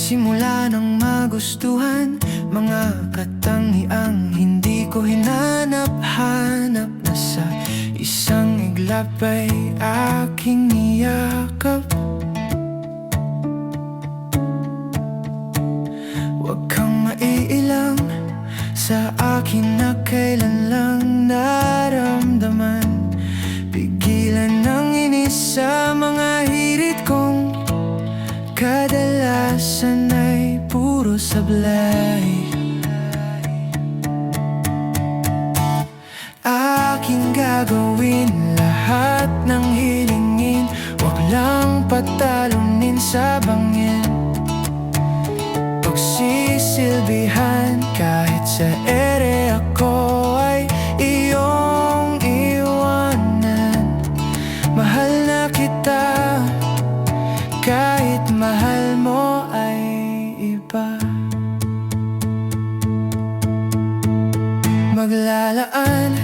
Simula nang magustuhan mga katangiang hindi ko hinanap-hanap, na sa isang iglap ay aking niyakap. Huwag kang maiilang sa akin na kailan lang naramdaman. Pigilan ang inis sa mga hirit kong kadalasan ay puro sablay. Aking gagawin lahat ng hilingin, huwag lang patalunin sa bangin. Pagsisilbihan kahit sa ere ako ay iyong iwanan. Mahal na kita kahit mahal mo ay iba. Maglalaan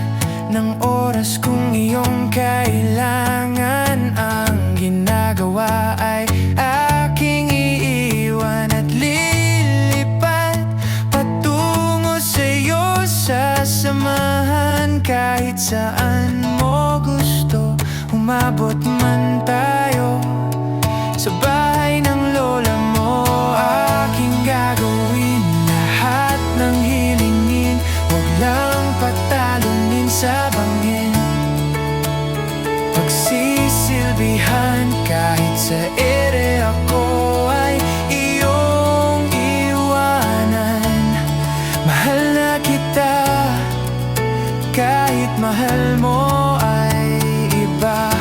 ng oras kung iyong kailangan. Ang ginagawa ay aking iiwan at lilipat patungo sa'yo. Sasamahan kahit saan mo gusto, umabot man tayo sa bahay ng lola mo. Aking gagawin lahat ng hilingin, huwag lang patalunin sa bangin. Pagsisilbihan kahit sa ere ako ay iyong iwanan. Mahal na kita kahit mahal mo ay iba.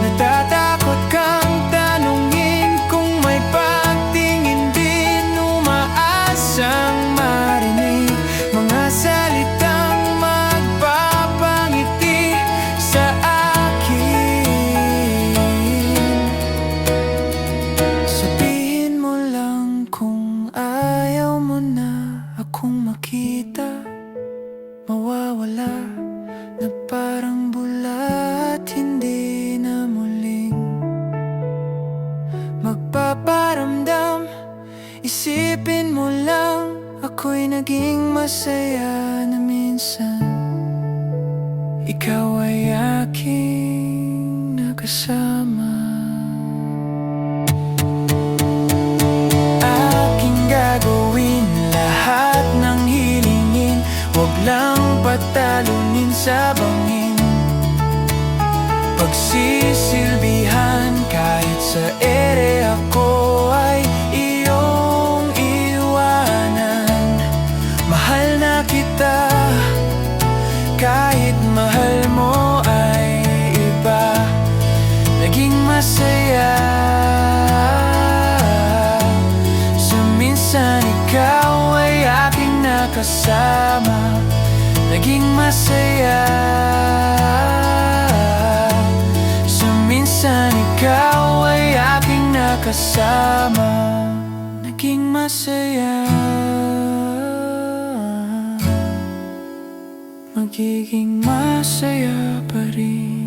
Natatakot kang tanungin kung may pagtingin din, umaasang marinig mga salitang magpapangiti sa akin. Sabihin mo lang kung ayaw mo na akong makita. Mawawala na parang bula at hindi na muling magpaparamdam. Isipin mo lang, ako'y naging masaya na minsan ikaw ay aking nakasama. Aking gagawin lahat ng hilingin, huwag lang patalunin sa bangin. Pagsisilbihan kahit sa ere ako ay iyong iwanan. Mahal na kita kahit mahal mo ay iba. Naging masaya sa minsan ikaw ay aking nakasama. Naging masaya sa minsan ikaw ay aking nakasama. Naging masaya, magiging masaya pa rin.